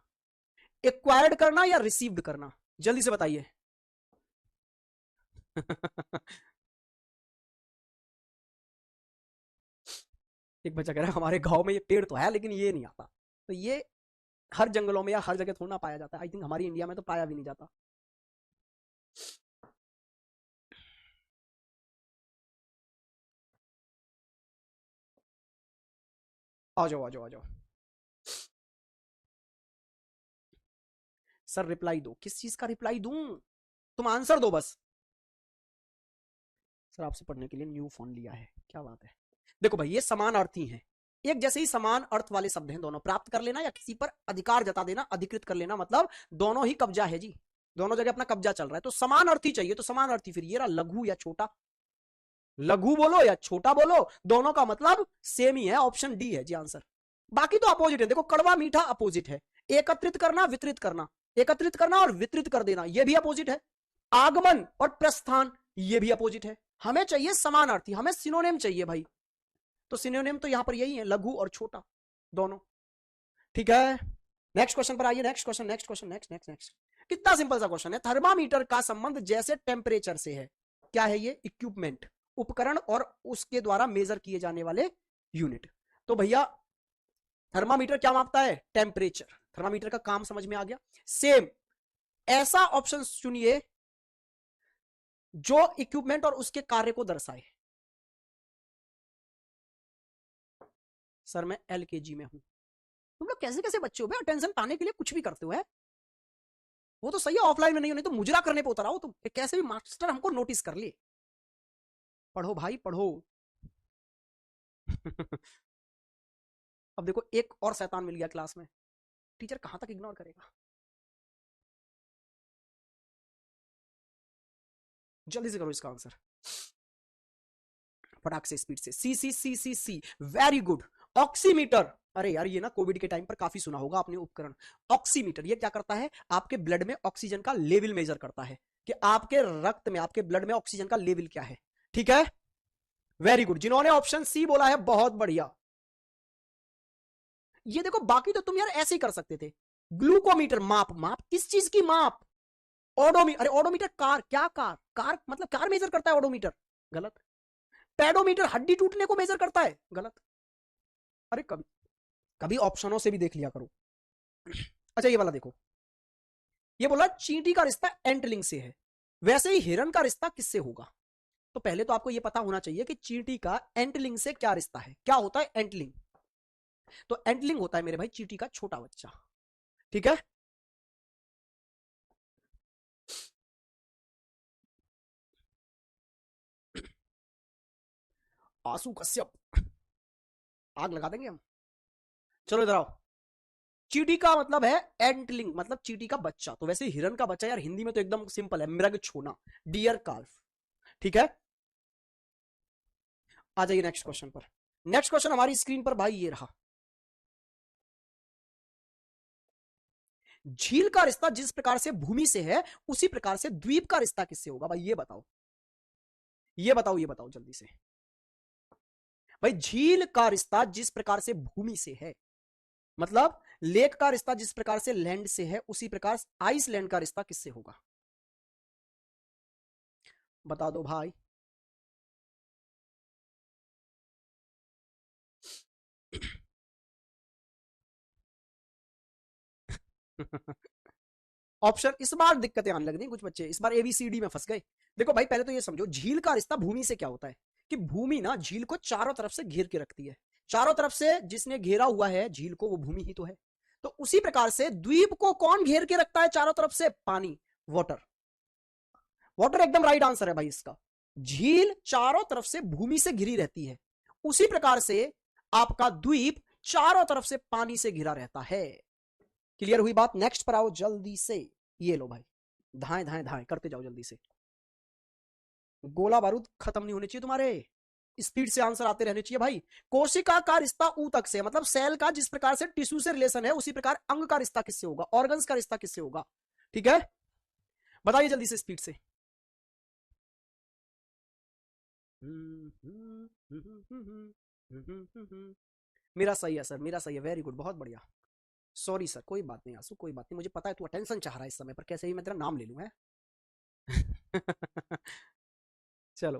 एक्वायर्ड करना या रिसीव्ड करना, जल्दी से बताइए। एक बच्चा कह रहा है हमारे गांव में ये पेड़ तो है लेकिन ये नहीं आता। तो ये हर जंगलों में या हर जगह थोड़ा ना पाया जाता है। आई थिंक हमारी इंडिया में तो पाया भी नहीं जाता। आ जाओ आ जाओ आ जाओ। सर रिप्लाई दो, किस चीज का रिप्लाई दूं? तुम आंसर दो बस। सर आपसे पढ़ने के लिए न्यू फोन लिया है, क्या बात है। देखो भाई ये समान अर्थी हैं, एक जैसे ही समान अर्थ वाले शब्द हैं दोनों। प्राप्त कर लेना या किसी पर अधिकार जता देना, अधिकृत कर लेना, मतलब दोनों ही कब्जा है जी, दोनों जगह अपना कब्जा चल रहा है। तो समान अर्थी चाहिए, तो समान अर्थी फिर ये रहा, लघु या छोटा। लघु बोलो या छोटा बोलो, दोनों का मतलब सेम ही है। ऑप्शन डी है जी आंसर। बाकी तो अपोजिट है। देखो कड़वा मीठा अपोजिट है, एकत्रित करना वितरित करना, एकत्रित करना और वितरित कर देना ये भी अपोजिट है। आगमन और प्रस्थान ये भी अपोजिट है। हमें चाहिए समानार्थी, हमें सिनोनिम चाहिए भाई। तो सिनोनिम तो यहां पर यही है, लघु और छोटा दोनों, ठीक है। नेक्स्ट क्वेश्चन पर आइए। Next question, next question, next next next. कितना सिंपल सा क्वेश्चन है। थर्मामीटर का संबंध जैसे टेम्परेचर से है। क्या है ये? इक्विपमेंट, उपकरण और उसके द्वारा मेजर किए जाने वाले यूनिट। तो भैया थर्मामीटर क्या मापता है? टेम्परेचर। थर्मामीटर का काम समझ में आ गया। सेम ऐसा ऑप्शन चुनिए जो इक्विपमेंट और उसके कार्य को दर्शाए। सर मैं एलकेजी में हूं। तुम लोग कैसे कैसे बच्चे हो भाई, अटेंशन पाने के लिए कुछ भी करते हो है। वो तो सही है ऑफलाइन में नहीं हो, नहीं तो मुजरा करने पे उतर आओ तुम। कैसे भी मास्टर हमको नोटिस कर लिए। पढ़ो भाई पढ़ो। अब देखो एक और शैतान मिल गया क्लास में, टीचर कहां तक इग्नोर करेगा। जल्दी से करो इसका आंसर फटाक से, स्पीड से। सी सी सी सी सी, वेरी गुड। ऑक्सीमीटर। अरे यार ये ना कोविड के टाइम पर काफी सुना होगा आपने उपकरण। ऑक्सीमीटर ये क्या करता है? आपके ब्लड में ऑक्सीजन का लेवल मेजर करता है कि आपके रक्त में, आपके ब्लड में ऑक्सीजन का लेवल क्या है, ठीक है। Very good. जिन्होंने ऑप्शन सी बोला है बहुत बढ़िया। ये देखो बाकी तो तुम यार ऐसे ही कर सकते थे। ग्लूकोमीटर, माप, माप किस चीज की माप? ओडोमीटर, अरे ओडोमीटर कार, क्या कार? कार मतलब कार मेजर करता है ओडोमीटर, गलत। पेडोमीटर हड्डी टूटने को मेजर करता है, गलत। अरे कभी कभी ऑप्शनों से भी देख लिया करो। अच्छा ये वाला देखो, ये बोला चींटी का रिश्ता एंटलिंग से है, वैसे ही हिरन का रिश्ता किससे होगा? तो पहले तो आपको यह पता होना चाहिए कि चींटी का एंटलिंग से क्या रिश्ता है। क्या होता है एंटलिंग? तो एंटलिंग होता है मेरे भाई चींटी का छोटा बच्चा, ठीक है। आंसू कश्यप, आग लगा देंगे हम। चलो इधर आओ। चींटी का मतलब है एंटलिंग, मतलब चींटी का बच्चा। तो वैसे हिरन का बच्चा यार हिंदी में तो एकदम सिंपल है, मृग छोना, डियर काल्फ, ठीक है। आ जाइए नेक्स्ट क्वेश्चन पर। नेक्स्ट क्वेश्चन हमारी स्क्रीन पर भाई ये रहा। झील का रिश्ता जिस प्रकार से भूमि से है उसी प्रकार से द्वीप का रिश्ता किससे होगा भाई, ये बताओ, ये बताओ, ये बताओ जल्दी से भाई। झील का रिश्ता जिस प्रकार से भूमि से है, मतलब लेक का रिश्ता जिस प्रकार से लैंड से है उसी प्रकार आइसलैंड का रिश्ता किससे होगा, बता दो भाई। ऑप्शन इस बार दिक्कतें आने लग रही, कुछ बच्चे इस बार एबीसीडी में फंस गए। देखो भाई पहले तो ये समझो झील का रिश्ता भूमि से क्या होता है कि भूमि ना झील को चारों तरफ से घेर के रखती है, चारों तरफ से जिसने घेरा हुआ है झील को वो भूमि ही तो है। तो उसी प्रकार से द्वीप को कौन घेर के रखता है चारों तरफ से, पानी, वाटर। वाटर एकदम राइट आंसर है भाई इसका। झील चारों तरफ से भूमि से घिरी रहती है, उसी प्रकार से आपका द्वीप चारों तरफ से पानी से घिरा रहता है। क्लियर हुई बात? नेक्स्ट पर आओ जल्दी से। ये लो भाई, धाए धाए धाए करते जाओ जल्दी से। गोला बारूद खत्म नहीं होने चाहिए तुम्हारे, स्पीड से आंसर आते रहने चाहिए भाई। कोशिका का रिश्ता ऊतक से, मतलब सेल का जिस प्रकार से टिश्यू से रिलेशन है उसी प्रकार अंग का रिश्ता किससे होगा, ऑर्गन्स का रिश्ता किससे होगा। ठीक है, बताइए जल्दी से स्पीड से। मेरा सही है सर, मेरा सही है, वेरी गुड, बहुत बढ़िया। सॉरी सर, कोई बात नहीं आंसू, कोई बात नहीं, मुझे पता है तू अटेंशन चाह रहा है इस समय पर, कैसे ही मैं तेरा नाम ले लूं है। चलो,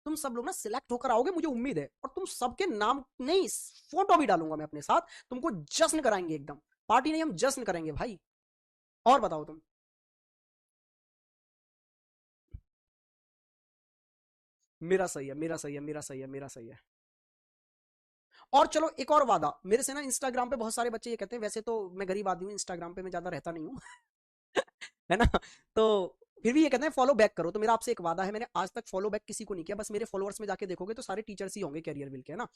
तुम सब लोग ना सिलेक्ट होकर आओगे मुझे उम्मीद है, और तुम सबके नाम नहीं फोटो भी डालूंगा मैं अपने साथ, तुमको जश्न कराएंगे एकदम, पार्टी नहीं हम जश्न करेंगे भाई। और बताओ तुम। मेरा सही है, मेरा सही है, मेरा सही है, मेरा सही है। और चलो एक और वादा मेरे से ना, इंस्टाग्राम पे बहुत सारे बच्चे ये कहते हैं, वैसे तो मैं गरीब आदमी हूँ, इंस्टाग्राम पे मैं ज्यादा रहता नहीं हूँ है ना, तो फिर भी ये कहते हैं फॉलो बैक करो, तो मेरा आपसे एक वादा है, मैंने आज तक फॉलो बैक किसी को नहीं किया, बस मेरे फॉलोअर्स में जाके देखोगे तो सारे टीचर्स ही होंगे कैरियर मिल के, है ना।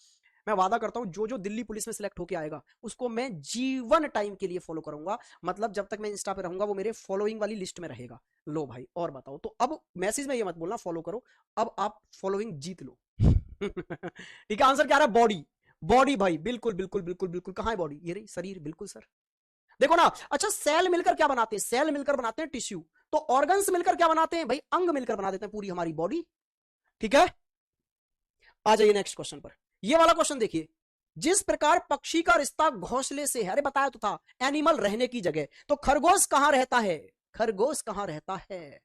मैं वादा करता हूँ जो जो दिल्ली पुलिस में सिलेक्ट होकर आएगा उसको मैं जीवन टाइम के लिए फॉलो करूंगा, मतलब जब तक मैं इंस्टा पे रहूंगा वो मेरे फॉलोइंग वाली लिस्ट में रहेगा। लो भाई और बताओ, तो अब मैसेज में ये मत बोलना फॉलो करो, अब आप फॉलोइंग जीत लो ठीक है, आंसर क्या रहा है, बॉडी। बॉडी भाई, बिल्कुल बिल्कुल बिल्कुल बिल्कुल, कहां है बॉडी, ये रही शरीर, बिल्कुल सर। देखो ना, अच्छा सेल मिलकर क्या बनाते हैं, सेल मिलकर बनाते हैं टिश्यू, तो ऑर्गन्स मिलकर क्या बनाते हैं भाई, अंग मिलकर बना देते हैं पूरी हमारी बॉडी। ठीक है, आ जाइए नेक्स्ट क्वेश्चन पर। ये वाला क्वेश्चन देखिए, जिस प्रकार पक्षी का रिश्ता घोंसले से है, अरे बताया तो था, एनिमल रहने की जगह, तो खरगोश कहां रहता है, खरगोश कहां रहता है,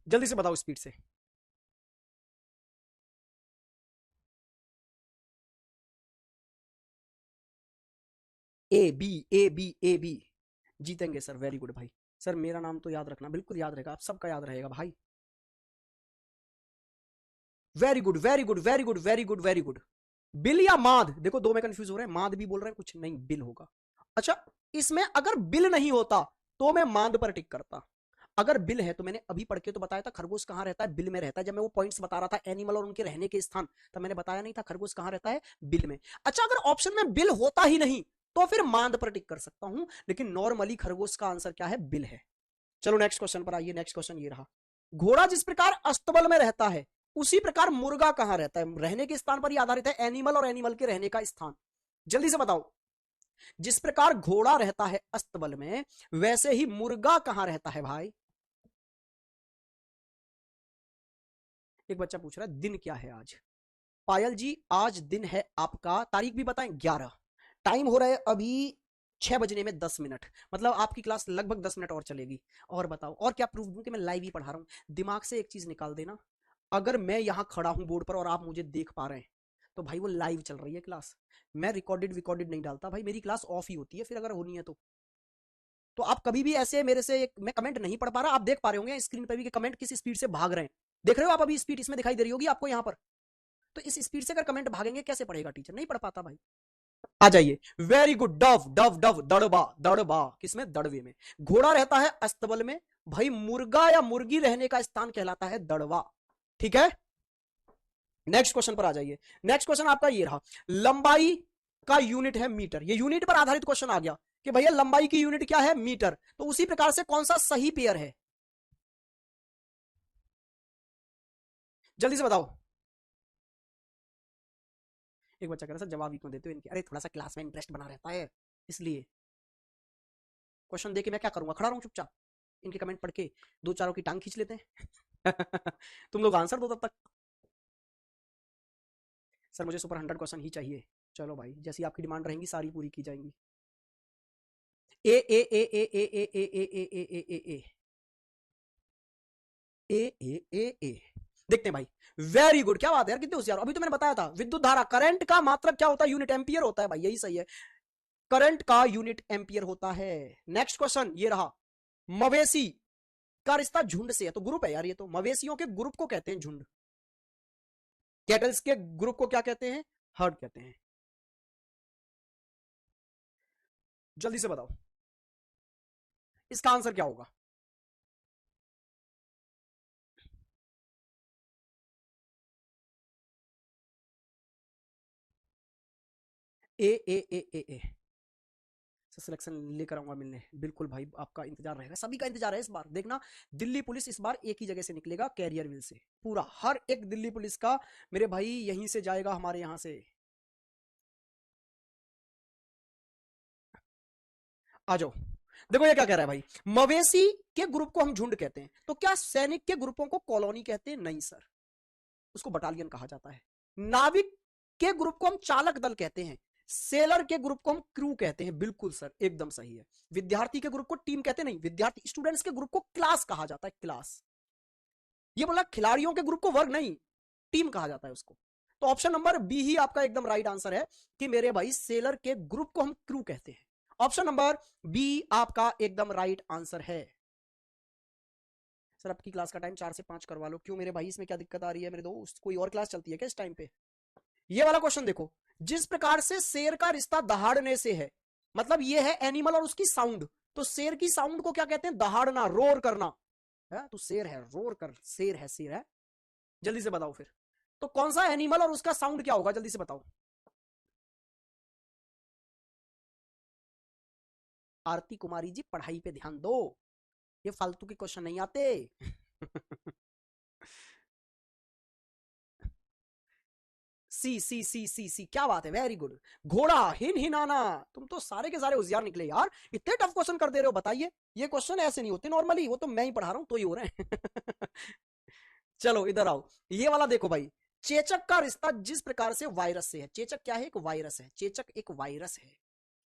जल्दी से बताओ स्पीड से। A B, A B, A B, जीतेंगे सर, वेरी गुड भाई। सर मेरा नाम तो याद रखना, बिल्कुल याद रहेगा, आप सबका याद रहेगा भाई। Very good very good very good very good very good. Bill या माद, देखो दो में कंफ्यूज हो रहे हैं, माद भी बोल रहे हैं कुछ, नहीं बिल होगा। अच्छा, इसमें अगर बिल नहीं होता तो मैं माद पर टिक करता, अगर बिल है तो मैंने अभी पढ़ के तो बताया था खरगोश कहां रहता है, बिल में रहता है, जब मैं वो पॉइंट्स बता रहा था एनिमल और उनके रहने के स्थान, तब मैंने बताया नहीं था खरगोश कहां रहता है, बिल में। अच्छा, अगर ऑप्शन में बिल होता ही नहीं तो फिर मांद पर टिक कर सकता हूं, लेकिन नॉर्मली खरगोश का आंसर क्या है, बिल है। चलो नेक्स्ट क्वेश्चन पर आइए, नेक्स्ट क्वेश्चन ये रहा, घोड़ा जिस प्रकार अस्तबल में रहता है उसी प्रकार मुर्गा कहां रहता है, रहने के स्थान पर ही आधारित है, एनिमल और एनिमल के रहने का स्थान, जल्दी से बताओ। जिस प्रकार घोड़ा रहता है अस्तबल में वैसे ही मुर्गा कहां रहता है भाई। एक बच्चा पूछ रहा है दिन क्या है आज, पायल जी आज दिन है आपका, तारीख भी बताएं, 11, टाइम हो रहा है अभी 6 बजने में 10 मिनट, मतलब आपकी क्लास लगभग 10 मिनट और चलेगी। और बताओ, और क्या प्रूफ दूं कि मैं लाइव ही पढ़ा रहा हूं, दिमाग से एक चीज निकाल देना, अगर मैं यहां खड़ा हूं बोर्ड पर और आप मुझे देख पा रहे हैं तो भाई वो लाइव चल रही है क्लास, मैं रिकॉर्डेड विकॉर्डेड नहीं डालता भाई, मेरी क्लास ऑफ ही होती है फिर अगर होनी है तो आप कभी भी ऐसे मेरे से मैं कमेंट नहीं पढ़ पा रहा, आप देख पा रहे होंगे स्क्रीन पर भी कि कमेंट किस स्पीड से भाग रहे हैं, देख रहे हो आप अभी स्पीड इसमें दिखाई दे रही होगी आपको यहाँ पर, तो इस स्पीड से अगर कमेंट भागेंगे कैसे पढ़ेगा टीचर, नहीं पढ़ पाता भाई। आ जाइए, very good, Dove Dove Dove, Darba Darba, किसमें, दड़वे में, घोड़ा रहता है अस्तबल में, भाई मुर्गा या मुर्गी रहने का स्थान कहलाता है दड़वा। ठीक है, नेक्स्ट क्वेश्चन पर आ जाइए, नेक्स्ट क्वेश्चन आपका ये रहा, लंबाई का यूनिट है मीटर, ये यूनिट पर आधारित क्वेश्चन आ गया कि भैया लंबाई की यूनिट क्या है, मीटर। तो उसी प्रकार से कौन सा सही पेयर है, जल्दी से बताओ। एक बच्चा कह रहा सर जवाब ही क्यों देते हो इनके, अरे थोड़ा सा क्लास में इंटरेस्ट बना रहता है इसलिए। क्वेश्चन दे के मैं क्या करूंगा, खड़ा रहूं चुपचाप, इनके कमेंट पढ़ के दो चारों की टांग खींच लेते हैं। तुम लोग आंसर दो तब तक। सर मुझे सुपर 100 क्वेश्चन ही चाहिए। चलो भाई, जैसी आपकी डिमांड रहेंगी सारी पूरी की जाएंगी। ए ए ए ए ए ए ए ए ए ए ए ए ए ए ए ए ए देखते हैं भाई। वेरी गुड, क्या बात है यार, कितने होशियार। अभी तो मैंने बताया था विद्युत धारा, करंट का मात्रक क्या होता है, यूनिट एम्पियर होता है भाई, यही सही है, करंट का यूनिट एम्पियर होता है। नेक्स्ट क्वेश्चन ये रहा, मवेशी का रिश्ता झुंड से है, तो ग्रुप है यार ये तो, मवेशियों के ग्रुप को कहते हैं झुंड, कैटल्स के ग्रुप को क्या कहते हैं, हर्ड कहते हैं। जल्दी से बताओ इसका आंसर क्या होगा। ए ए ए ए ए सिलेक्शन लेकर आऊंगा मिलने, बिल्कुल भाई, आपका इंतजार रहेगा, सभी का इंतजार है इस बार। देखना दिल्ली पुलिस इस बार एक ही जगह से निकलेगा, कैरियर विल से, पूरा हर एक दिल्ली पुलिस का मेरे भाई यहीं से जाएगा, हमारे यहां से। आ जाओ, देखो ये क्या कह रहा है भाई, मवेशी के ग्रुप को हम झुंड कहते हैं, तो क्या सैनिक के ग्रुपों को कॉलोनी कहते हैं, नहीं सर, उसको बटालियन कहा जाता है। नाविक के ग्रुप को हम चालक दल कहते हैं, सेलर के ग्रुप को हम क्रू कहते हैं, बिल्कुल सर एकदम सही है। विद्यार्थी के ग्रुप को टीम कहते नहीं, विद्यार्थी स्टूडेंट्स के ग्रुप को क्लास कहा जाता है, क्लास। ये बोला खिलाड़ियों के ग्रुप को वर्ग नहीं, टीम कहा जाता है उसको। तो ऑप्शन नंबर बी ही आपका एकदम राइट आंसर है कि मेरे भाई सेलर के ग्रुप को हम क्रू कहते हैं। ऑप्शन नंबर बी आपका एकदम राइट आंसर है। सर आपकी क्लास का टाइम 4 से 5 करवा लो, क्यों मेरे भाई इसमें क्या दिक्कत आ रही है मेरे दोस्त, कोई और क्लास चलती है क्या इस टाइम पे। ये वाला क्वेश्चन देखो, जिस प्रकार से शेर का रिश्ता दहाड़ने से है, मतलब ये है एनिमल और उसकी साउंड, तो शेर की साउंड को क्या कहते हैं, दहाड़ना, रोर करना है, तो शेर है रोर कर, शेर है, शेर है। जल्दी से बताओ फिर, तो कौन सा एनिमल और उसका साउंड क्या होगा, जल्दी से बताओ। आरती कुमारी जी पढ़ाई पे ध्यान दो, ये फालतू के क्वेश्चन नहीं आते। सी सी सी सी सी, क्या बात है, वेरी गुड। घोड़ा, हिन हिनाना, तुम तो सारे के सारे होशियार निकले यार, इतने टफ क्वेश्चन कर दे रहे हो, बताइए। ये क्वेश्चन ऐसे नहीं होते नॉर्मली, वो तो मैं ही पढ़ा रहा हूं तो ही हो रहे हैं। चलो इधर आओ, ये वाला देखो भाई, चेचक का रिश्ता जिस प्रकार से वायरस से है, चेचक क्या है, एक वायरस है, चेचक एक वायरस है,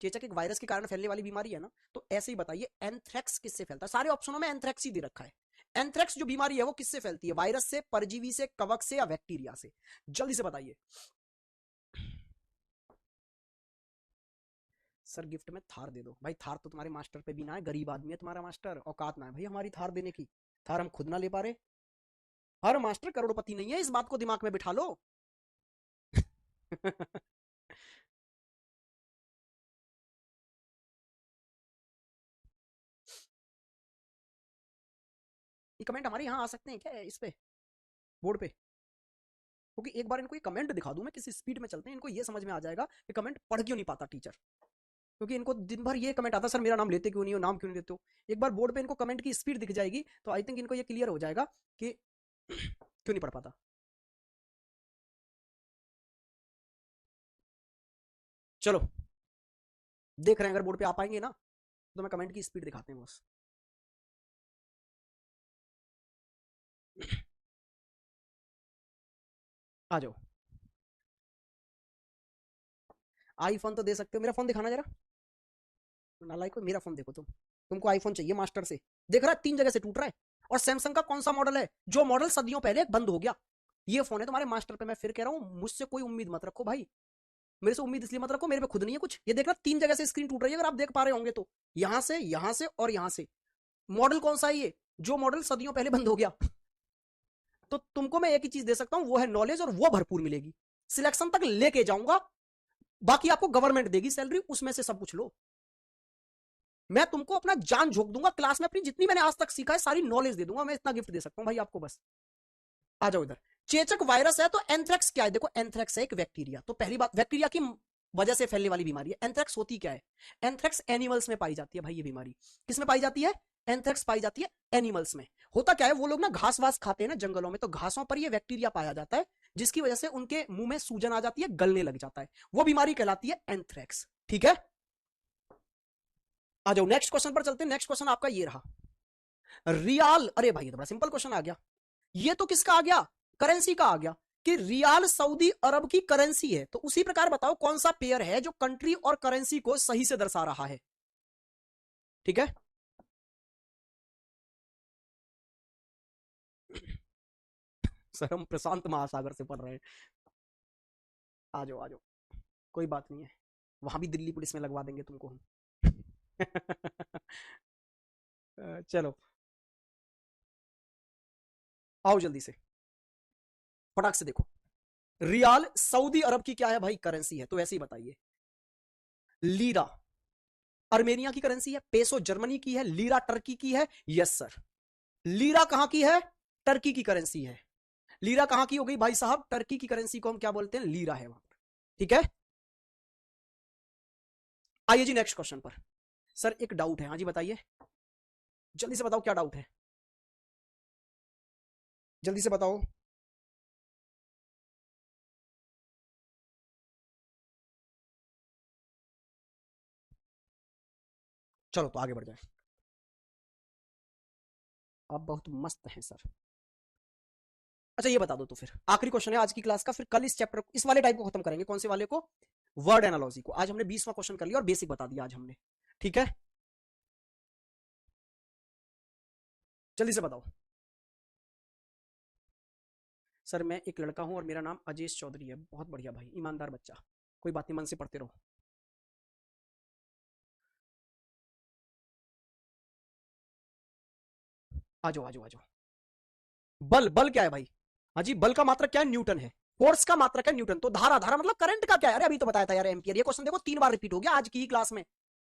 चेचक एक वायरस के कारण फैलने वाली बीमारी है ना, तो ऐसे ही बताइए एंथ्रेक्स किससे फैलता है, सारे ऑप्शनों में एंथ्रेक्स ही दे रखा है। एंथ्रेक्स जो बीमारी है वो किससे फैलती है, वायरस से, परजीवी से, कवक से या बैक्टीरिया से, जल्दी से बताइए। सर गिफ्ट में थार दे दो, भाई थार तो तुम्हारे मास्टर पे भी ना है, गरीब आदमी है तुम्हारा मास्टर, औकात ना है भाई हमारी थार देने की, थार हम खुद ना ले पा रहे, हर मास्टर करोड़पति नहीं है, इस बात को दिमाग में बिठा लो। ये कमेंट हमारे यहाँ आ सकते हैं क्या इस पे, बोर्ड पे, क्योंकि एक बार इनको ये कमेंट दिखा दूं मैं, किसी स्पीड में चलते हैं, इनको ये समझ में आ जाएगा कि कमेंट पढ़ क्यों नहीं पाता टीचर, क्योंकि इनको दिन भर ये कमेंट आता, सर मेरा नाम लेते क्यों नहीं हो, नाम क्यों नहीं लेते हो। एक बार बोर्ड पे इनको कमेंट की स्पीड दिख जाएगी तो आई थिंक इनको ये क्लियर हो जाएगा कि क्यों नहीं पढ़ पाता। चलो देख रहे हैं, अगर बोर्ड पे आ पाएंगे ना तो मैं कमेंट की स्पीड दिखाते हैं बस। आ जाओ, आईफोन तो दे सकते हो, मेरा फोन दिखाना जरा, नालायक, मेरा फोन देखो तुम, तुमको आईफोन चाहिए मास्टर से, देख रहा है 3 जगह से टूट रहा है, और सैमसंग का कौन सा मॉडल है जो मॉडल सदियों पहले बंद हो गया, ये फोन है तुम्हारे मास्टर पे। मैं फिर कह रहा हूं मुझसे कोई उम्मीद मत रखो भाई, मेरे से उम्मीद इसलिए मत रखो, मेरे पे खुद नहीं है कुछ। ये देख रहा 3 जगह से स्क्रीन टूट रही है, अगर आप देख पा रहे होंगे तो, यहां से और यहां से। मॉडल कौन सा है ये, जो मॉडल सदियों पहले बंद हो गया। तो तुमको मैं एक ही चीज दे सकता हूं, वो है नॉलेज, और वो भरपूर मिलेगी, सिलेक्शन तक लेके जाऊंगा, बाकी आपको गवर्नमेंट देगी सैलरी, उसमें से सब कुछ लो। मैं तुमको अपना जान झोंक दूंगा, क्लास में अपनी जितनी मैंने आज तक सीखा है सारी नॉलेज दे दूंगा, मैं इतना गिफ्ट दे सकता हूं भाई आपको बस। आ जाओ इधर, चेचक वायरस है तो एंथ्रेक्स क्या है, देखो एंथ्रेक्स है एक बैक्टीरिया, तो पहली बात बैक्टीरिया की वजह से फैलने वाली बीमारी है। एंथ्रेक्स होती क्या है? एंथ्रेक्स एनिमल्स में पाई जाती है भाई। ये बीमारी किस में पाई जाती है? एंथ्रेक्स पाई जाती है एनिमल्स में। होता क्या है, वो लोग ना घास वास खाते हैं ना जंगलों में, तो घासों पर ये बैक्टीरिया पाया जाता है, जिसकी वजह से उनके मुंह में सूजन आ जाती है, गलने लग जाता है। वो बीमारी कहलाती है एंथ्रेक्स। ठीक है, आ जाओ नेक्स्ट क्वेश्चन पर चलते हैं। नेक्स्ट क्वेश्चन आपका ये रहा, रियाल। अरे भाई ये तो बड़ा सिंपल क्वेश्चन आ गया। ये तो किसका आ गया? करेंसी का आ गया कि रियाल सऊदी अरब की करेंसी है। तो उसी प्रकार बताओ कौन सा पेयर है जो कंट्री और करेंसी को सही से दर्शा रहा है। ठीक है, सर हम प्रशांत महासागर से पढ़ रहे हैं। आ जाओ आ जाओ, कोई बात नहीं है, वहां भी दिल्ली पुलिस में लगवा देंगे तुमको हम। चलो आओ जल्दी से, फटाक से देखो। रियाल सऊदी अरब की क्या है भाई? करेंसी है। तो ऐसे ही बताइए। लीरा अर्मेनिया की करेंसी है, पेसो जर्मनी की है, लीरा टर्की की है। यस सर, लीरा कहां की है? टर्की की करेंसी है। लीरा कहां की हो गई भाई साहब? टर्की की करेंसी को हम क्या बोलते हैं? लीरा है वहां पर। ठीक है, आइए जी नेक्स्ट क्वेश्चन पर। सर एक डाउट है, हाँ जी बताइए, जल्दी से बताओ क्या डाउट है, जल्दी से बताओ। चलो तो आगे बढ़ जाए। आप बहुत मस्त हैं सर। अच्छा ये बता दो तो फिर, आखिरी क्वेश्चन है आज की क्लास का, फिर कल इस चैप्टर इस वाले टाइप को खत्म करेंगे। कौन से वाले को? वर्ड एनालॉजी को। आज हमने 20वां क्वेश्चन कर लिया और बेसिक बता दिया आज हमने। ठीक है, जल्दी से बताओ। सर मैं एक लड़का हूं और मेरा नाम अजेश चौधरी है। बहुत बढ़िया भाई, ईमानदार बच्चा, कोई बात नहीं, मन से पढ़ते रहो। आ जाओ आ जाओ आ जाओ। बल, बल क्या है भाई? हाँ जी, बल का मात्रक क्या है? न्यूटन है। फोर्स का मात्रक है न्यूटन। तो धारा, धारा मतलब करंट का क्या है? अरे अभी तो बताया था यार, एम्पियर। ये क्वेश्चन देखो 3 बार रिपीट हो गया आज की ही क्लास में।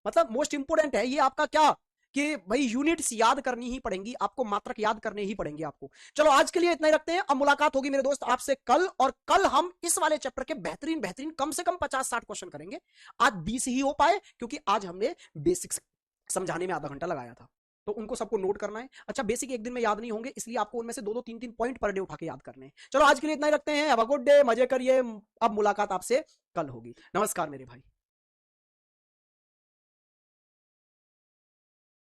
मतलब मोस्ट इंपोर्टेंट है ये आपका क्या, कि भाई यूनिट्स याद करनी ही पड़ेंगी आपको, मात्रक याद करने ही पड़ेंगे आपको। चलो आज के लिए इतना ही रखते हैं। अब मुलाकात होगी मेरे दोस्त आपसे कल, और कल हम इस वाले चैप्टर के बेहतरीन बेहतरीन कम से कम 50-60 क्वेश्चन करेंगे। आज 20 ही हो पाए क्योंकि आज हमने बेसिक्स समझाने में आधा घंटा लगाया था, तो उनको सबको नोट करना है। अच्छा बेसिक एक दिन में याद नहीं होंगे, इसलिए आपको उनमें से 2-2 3-3 पॉइंट पर डे उठा के याद करने हैं। चलो आज के लिए इतना ही रखते हैं। हैव अ गुड डे, मजे करिए। अब मुलाकात आपसे कल होगी। नमस्कार मेरे भाई।